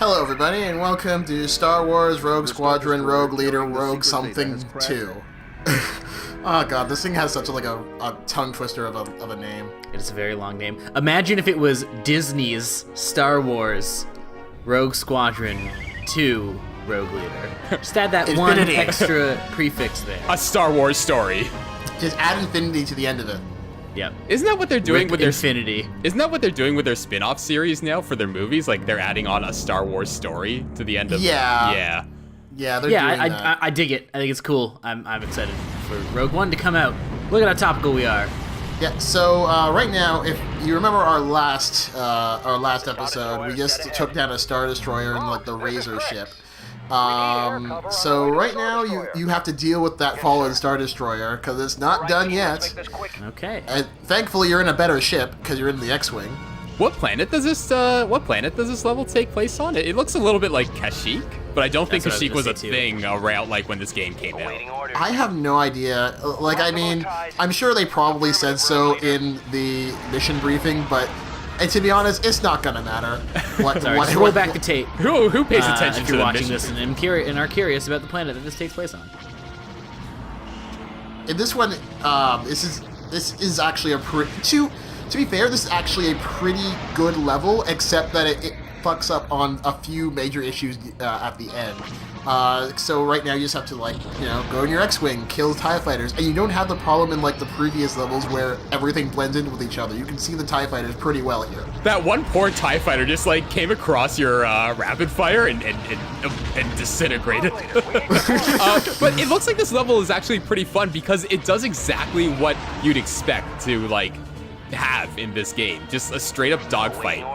Hello, everybody, and welcome to Star Wars Rogue Squadron, Rogue Leader, Rogue Something 2. Oh god, this thing has such a tongue twister of a name. It is a very long name. Imagine if it was Disney's Star Wars Rogue Squadron 2 Rogue Leader. Just add that one Infinity. extra prefix there. A Star Wars story. Just add infinity to the end of it. Yep. Isn't that what they're doing Rip with their Infinity. Isn't that what they're doing with their spin-off series now for their movies? Like they're adding on a Star Wars story to the end of Yeah. Yeah. Yeah, they're doing that. I dig it. I think it's cool. I'm excited for Rogue One to come out. Look at how topical we are. Yeah, so right now, if you remember our last episode, we just took down a Star Destroyer and the Razor ship. So right now you have to deal with that fallen Star Destroyer because it's not done yet. Okay. And thankfully you're in a better ship because you're in the X-wing. What planet does this level take place on? It looks a little bit like Kashyyyk, but I don't think That's what I Kashyyyk was was gonna a say, thing around when this game came out. I have no idea. I'm sure they probably said so in the mission briefing, but to be honest, it's not gonna matter. Sorry, just roll back the tape. Who pays attention if to you're the watching mission? this and are curious about the planet that this takes place on. In this one, this is actually a to be fair, this is actually a pretty good level, except that it fucks up on a few major issues at the end. So right now you just have to go in your X-wing, kill TIE fighters, and you don't have the problem in the previous levels where everything blends in with each other. You can see the TIE fighters pretty well here. That one poor TIE fighter just came across your rapid fire and disintegrated. But it looks like this level is actually pretty fun because it does exactly what you'd expect to have in this game. Just a straight up dogfight.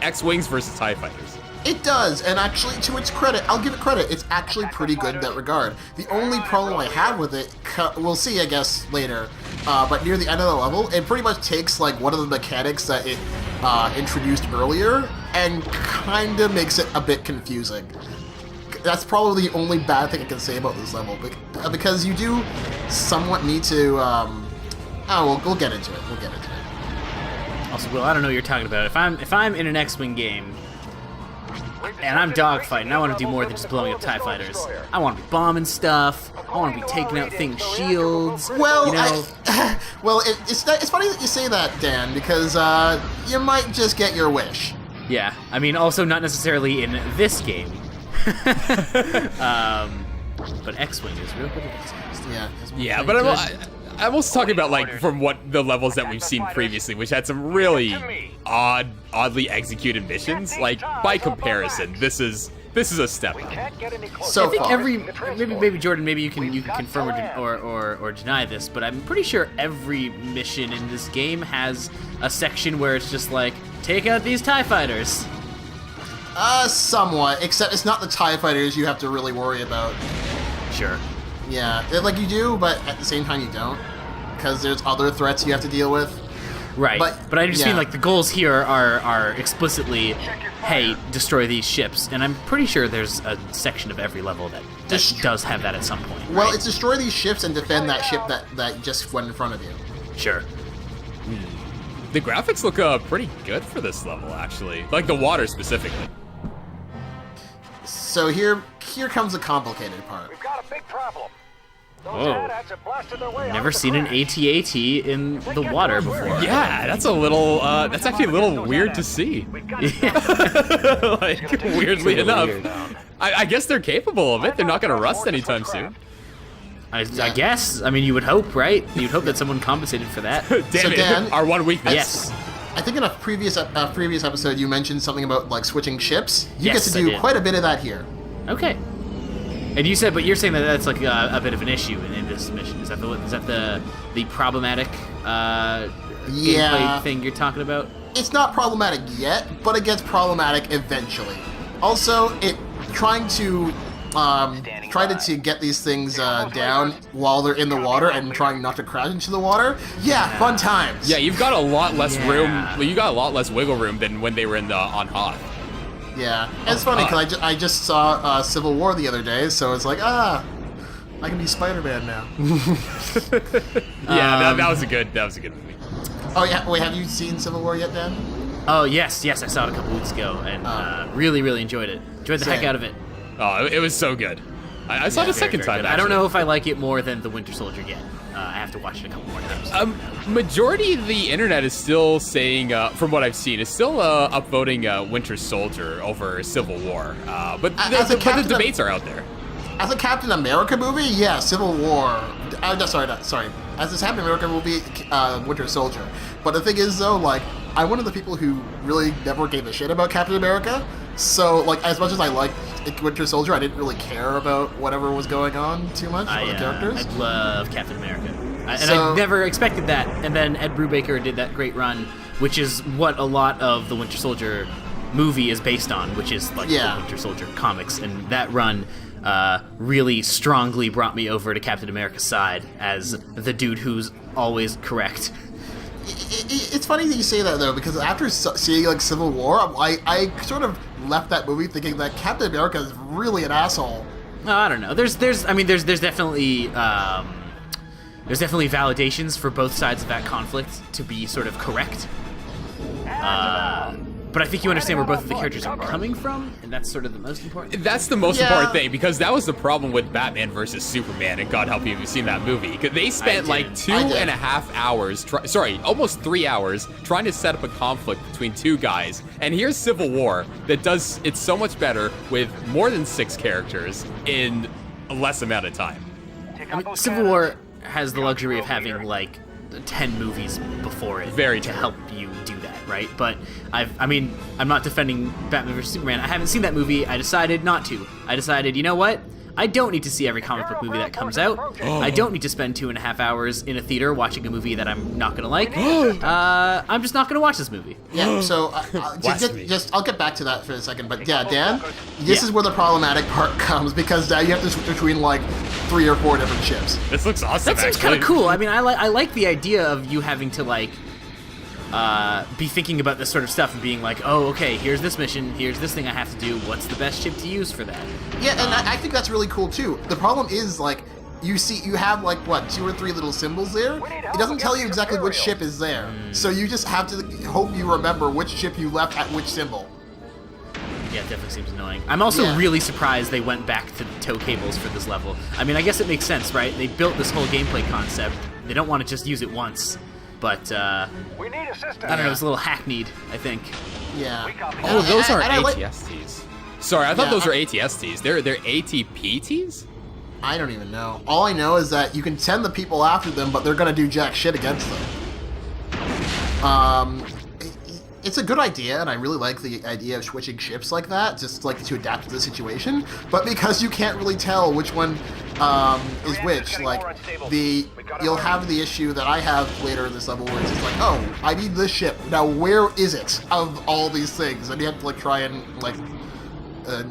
X-wings versus TIE fighters. It does, and actually, to its credit, I'll give it credit, it's actually pretty good in that regard. The only problem I have with it, we'll see, I guess, later, but near the end of the level, it pretty much takes, one of the mechanics that it introduced earlier and kind of makes it a bit confusing. That's probably the only bad thing I can say about this level, because you do somewhat need to, we'll get into it, Also, Will, I don't know what you're talking about. If I'm in an X-wing game and I'm dogfighting, I want to do more than just blowing up TIE fighters. I want to be bombing stuff. I want to be taking out things, shields. Well, you know. It's funny that you say that, Dan, because you might just get your wish. Yeah, I mean, also not necessarily in this game. But X-wing is real good at this. Yeah, but I'm also talking about from what the levels that we've seen previously, which had some really oddly executed missions. By comparison, this is a step up. So I think far. maybe Jordan, maybe you can confirm or deny this, but I'm pretty sure every mission in this game has a section where it's just take out these TIE fighters. Somewhat, except it's not the TIE fighters you have to really worry about. Sure. Yeah, you do, but at the same time you don't, because there's other threats you have to deal with. Right, but I just mean the goals here are explicitly, hey, destroy these ships, and I'm pretty sure there's a section of every level that does have that at some point. Well, right? it's destroy these ships and defend that ship that just went in front of you. Sure. The graphics look pretty good for this level, actually. The water specifically. So here comes the complicated part. We've got a big problem. Whoa. Never seen an AT-AT in the water before. Yeah, that's actually a little weird to see. Weirdly enough. Weird. I guess they're capable of it. They're not going to rust anytime soon. I guess. I mean, you would hope, right? You'd hope that someone compensated for that. Damn it, Dan- our one weakness. Yes. I think in a previous episode you mentioned something about switching ships. You Yes, get I to do did. quite a bit of that here. Okay. And you're saying that that's a bit of an issue in this mission. Is that the problematic gameplay thing you're talking about? It's not problematic yet, but it gets problematic eventually. Also, trying to get these things down while they're in the water and trying not to crash into the water. Yeah, fun times. Yeah, you've got a lot less room. You got a lot less wiggle room than when they were on Hoth. Yeah, and it's funny because I just saw Civil War the other day, so it's I can be Spider-Man now. Yeah, that was a good movie. Oh yeah, wait, have you seen Civil War yet, Dan? Oh yes, I saw it a couple weeks ago and really, really enjoyed it. Enjoyed the heck Same. out of it. Oh, it was so good. I saw it a second time. I don't know if I like it more than The Winter Soldier yet. I have to watch it a couple more times. Majority of the internet is still saying, from what I've seen, is still upvoting Winter Soldier over Civil War. But As a the Captain debates are out there. As a Captain America movie, yeah, Civil War. No, sorry. As a Captain America movie, Winter Soldier. But the thing is, though, like, I'm one of the people who really never gave a shit about Captain America. So, like, as much as I liked Winter Soldier, I didn't really care about whatever was going on too much for the characters. I love Captain America. And So- I never expected that. And then Ed Brubaker did that great run, which is what a lot of the Winter Soldier movie is based on, which is like Yeah. the Winter Soldier comics. And that run really strongly brought me over to Captain America's side as the dude who's always correct. It's funny that you say that, though, because after seeing, like, Civil War, I sort of left that movie thinking that Captain America is really an asshole. No, I don't know. There's definitely validations for both sides of that conflict to be sort of correct. But I think you understand where both of the characters are coming from, and that's sort of the most important. That's the most Yeah. important thing, because that was the problem with Batman versus Superman, and God help you if you've seen that movie. 'Cause they spent like did. 2.5 hours, almost 3 hours, trying to set up a conflict between two guys. And here's Civil War that does it so much better with more than 6 characters in a less amount of time. I mean, Civil War has the luxury of having like 10 movies before it Very to true. help you do that, right? But I'm not defending Batman vs Superman. I haven't seen that movie. I decided not to. I decided, you know what? I don't need to see every comic book movie that comes out. I don't need to spend 2.5 hours in a theater watching a movie that I'm not gonna like. I'm just not gonna watch this movie. Yeah, so Blasphemy. I'll get back to that for a second. But yeah, Dan, this Yeah. is where the problematic part comes, because now you have to switch between like 3 or 4 different ships. This looks awesome. That seems kind of cool. I mean, I like the idea of you having to like be thinking about this sort of stuff and being like, oh, okay, here's this mission, here's this thing I have to do. What's the best ship to use for that? Yeah, and I think that's really cool too. The problem is, like, you have like what, 2 or 3 little symbols there. It doesn't tell you exactly which ship is there, so you just have to hope you remember which ship you left at which symbol. Yeah, it definitely seems annoying. I'm also Yeah. really surprised they went back to the tow cables for this level. I mean, I guess it makes sense, right? They built this whole gameplay concept. They don't want to just use it once. But, We need assistance. I don't know, it's a little hackneyed, I think. Yeah. Oh, those are And I like- ATSTs. Sorry, I thought Yeah, those were ATSTs. They're ATPTs? I don't even know. All I know is that you can send the people after them, but they're gonna do jack shit against them. It's a good idea, and I really like the idea of switching ships like that, just like to adapt to the situation. But because you can't really tell which one is which, like you'll have the issue that I have later in this level, where it's just like, oh, I need this ship. Now where is it of all these things? And you have to like try and like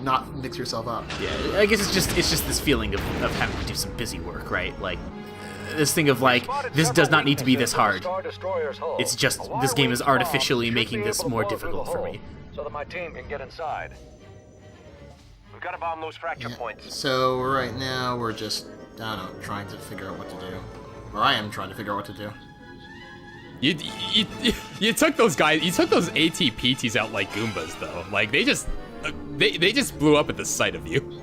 not mix yourself up. Yeah, I guess it's just this feeling of having to do some busy work, right? Like, this thing of like, this does not need to be this hard. It's just, this game is artificially making this more difficult for me. So that my team can get inside. We've got to bomb those fracture points. So right now we're just, I don't know, trying to figure out what to do. Or I am trying to figure out what to do. You took those guys. You took those ATPTs out like Goombas, though. Like they just blew up at the sight of you.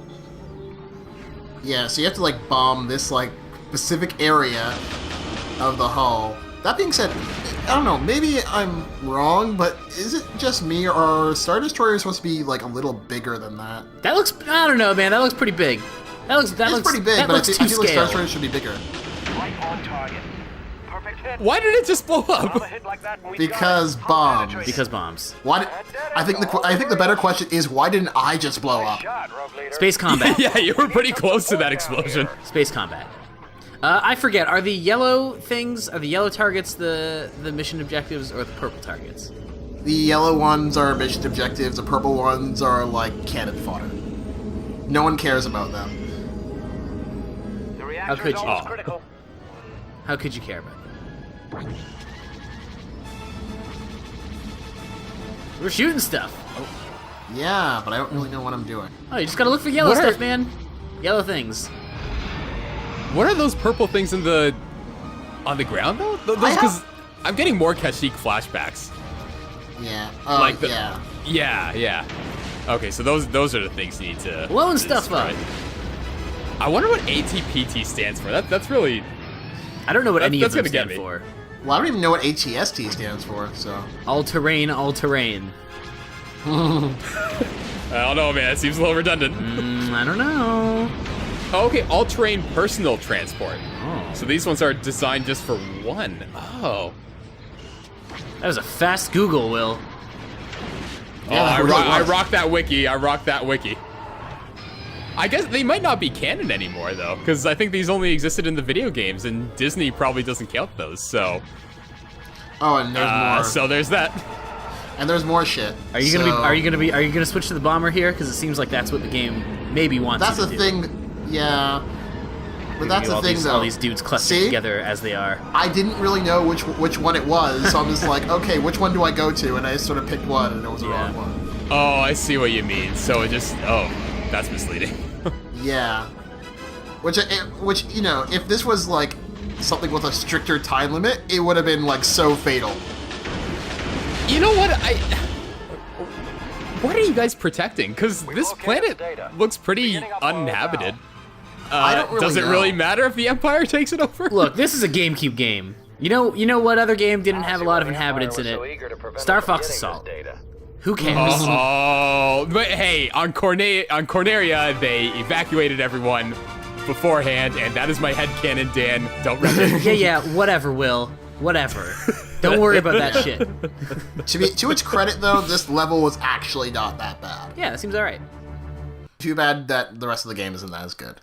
Yeah, so you have to like bomb this like specific area of the hull. That being said, I don't know, maybe I'm wrong, but is it just me, or are Star Destroyers supposed to be like a little bigger than that? That looks, I don't know, man, that looks pretty big. That It's looks pretty big, that but I looks feel to like Star scale. Destroyers should be bigger. Right on target. Perfect hit. Why did it just blow Another up? hit like that and we Because got it. bombs. Penetrated. Because bombs. Why did, I think the better question is, why didn't I just blow Nice up? shot, Rogue Leader. Space combat. Yeah, you were pretty close to that explosion. Space combat. I forget, are the yellow targets the mission objectives or the purple targets? The yellow ones are mission objectives, the purple ones are like cannon fodder. No one cares about them. The reactor could is you? almost Oh. critical. How could you care about them? We're shooting stuff. Yeah, but I don't really know what I'm doing. Oh, you just gotta look for yellow What are- stuff, man. Yellow things. What are those purple things on the ground though? Those, because I'm getting more Kashyyyk flashbacks. Yeah. Like the- yeah. Yeah. Okay, so those are the things you need to Blowing to stuff up. describe. I wonder what ATPT stands for. That's really. I don't know what any of that's them gonna get stand me. for. Well, I don't even know what ATST stands for, so. All terrain, all terrain. I don't know, man. It seems a little redundant. I don't know. Oh, okay, all-terrain personal transport. Oh. So these ones are designed just for one. Oh. That was a fast Google, Will. Yeah, I it really was. rock that wiki. I rock that wiki. I guess they might not be canon anymore, though, because I think these only existed in the video games, and Disney probably doesn't count those, so... Oh, and there's more. So there's that. And there's more shit. Are you gonna switch to the bomber here? Because it seems like that's what the game maybe wants That's you the to do. thing, yeah. But that's the all thing, these, though. all these dudes clustered See? together as they are. I didn't really know which one it was, so I'm just like, okay, which one do I go to? And I sort of picked one, and it was the Yeah. wrong one. Oh, I see what you mean. So it just... Oh, that's misleading. Yeah. Which, you know, if this was like something with a stricter time limit, it would have been like so fatal. You know what? What are you guys protecting? Because this planet looks pretty uninhabited. I don't really does it know. really matter if the Empire takes it over? Look, this is a GameCube game. You know what other game didn't have a lot of inhabitants in it? Star Fox Assault. Who cares? Oh, but hey, on Corneria, they evacuated everyone beforehand, and that is my headcanon, Dan. Don't rep it. Yeah, whatever, Will. Whatever. Don't worry about that shit. To its credit, though, this level was actually not that bad. Yeah, it seems alright. Too bad that the rest of the game isn't as good.